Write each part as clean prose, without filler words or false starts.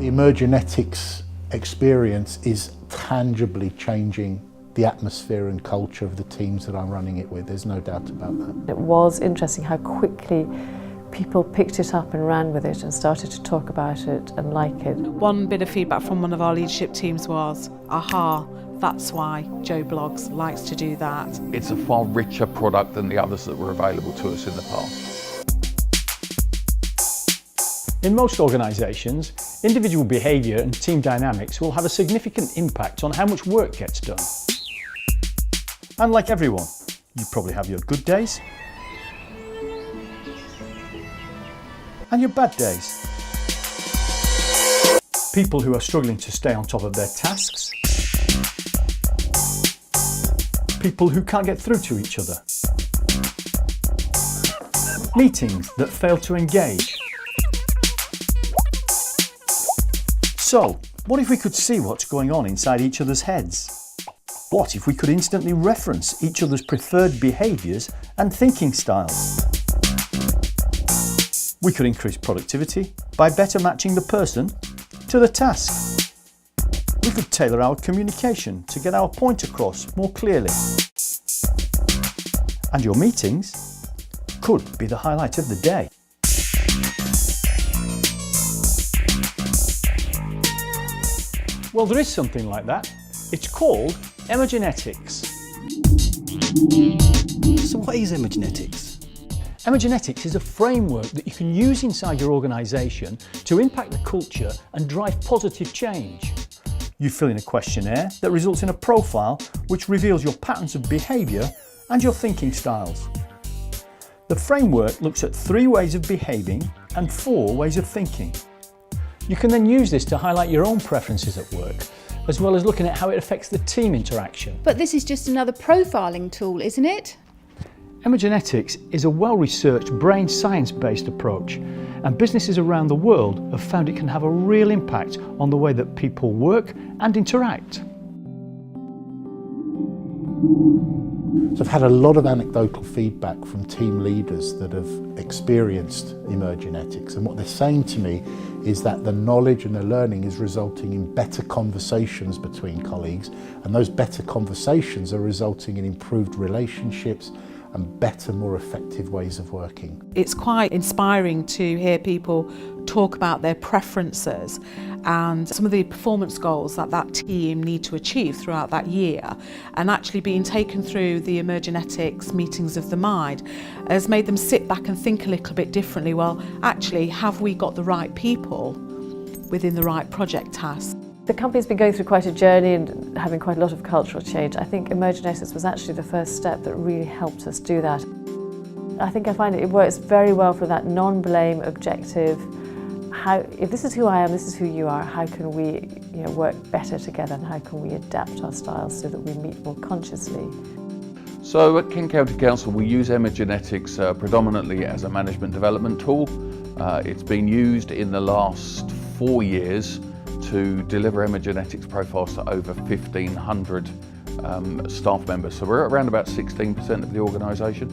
The Emergenetics experience is tangibly changing the atmosphere and culture of the teams that I'm running it with. There's no doubt about that. It was interesting how quickly people picked it up and ran with it and started to talk about it and like it. One bit of feedback from one of our leadership teams was, aha, that's why Joe Bloggs likes to do that. It's a far richer product than the others that were available to us in the past. In most organisations, individual behaviour and team dynamics will have a significant impact on how much work gets done. And like everyone, you probably have your good days and your bad days. People who are struggling to stay on top of their tasks. People who can't get through to each other. Meetings that fail to engage. So, what if we could see what's going on inside each other's heads? What if we could instantly reference each other's preferred behaviours and thinking styles? We could increase productivity by better matching the person to the task. We could tailor our communication to get our point across more clearly. And your meetings could be the highlight of the day. Well, there is something like that. It's called Emergenetics. So what is Emergenetics? Emergenetics is a framework that you can use inside your organisation to impact the culture and drive positive change. You fill in a questionnaire that results in a profile which reveals your patterns of behaviour and your thinking styles. The framework looks at 3 ways of behaving and 4 ways of thinking. You can then use this to highlight your own preferences at work, as well as looking at how it affects the team interaction. But this is just another profiling tool, isn't it? Emergenetics is a well-researched brain science-based approach, and businesses around the world have found it can have a real impact on the way that people work and interact. So I've had a lot of anecdotal feedback from team leaders that have experienced Emergenetics, and what they're saying to me is that the knowledge and the learning is resulting in better conversations between colleagues, and those better conversations are resulting in improved relationships and better, more effective ways of working. It's quite inspiring to hear people talk about their preferences and some of the performance goals that that team need to achieve throughout that year, and actually being taken through the Emergenetics meetings of the mind has made them sit back and think a little bit differently. Well, actually, have we got the right people within the right project tasks? The company's been going through quite a journey and having quite a lot of cultural change. I think Emergenetics was actually the first step that really helped us do that. I think I find it works very well for that non-blame, objective, if this is who I am, this is who you are, how can we work better together, and how can we adapt our styles so that we meet more consciously? So at Kent County Council we use Emergenetics predominantly as a management development tool. It's been used in the last 4 years to deliver Emergenetics profiles to over 1,500 staff members. So we're at around about 16% of the organisation.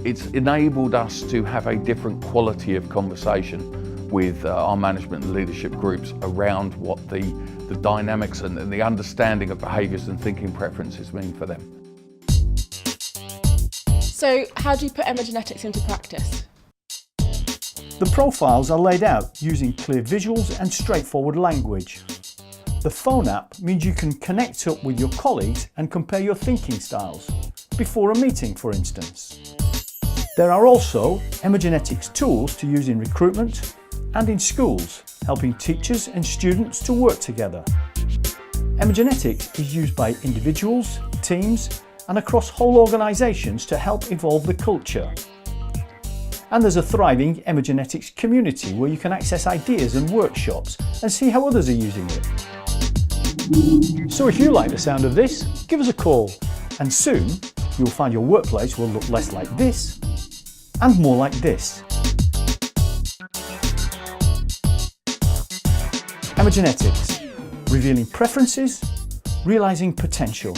It's enabled us to have a different quality of conversation with our management and leadership groups around what the dynamics and the understanding of behaviours and thinking preferences mean for them. So how do you put Emergenetics into practice? The profiles are laid out using clear visuals and straightforward language. The phone app means you can connect up with your colleagues and compare your thinking styles, before a meeting for instance. There are also Emergenetics tools to use in recruitment and in schools, helping teachers and students to work together. Emergenetics is used by individuals, teams, and across whole organisations to help evolve the culture. And there's a thriving Emergenetics community where you can access ideas and workshops and see how others are using it. So if you like the sound of this, give us a call, and soon you'll find your workplace will look less like this and more like this. Emergenetics, revealing preferences, realising potential.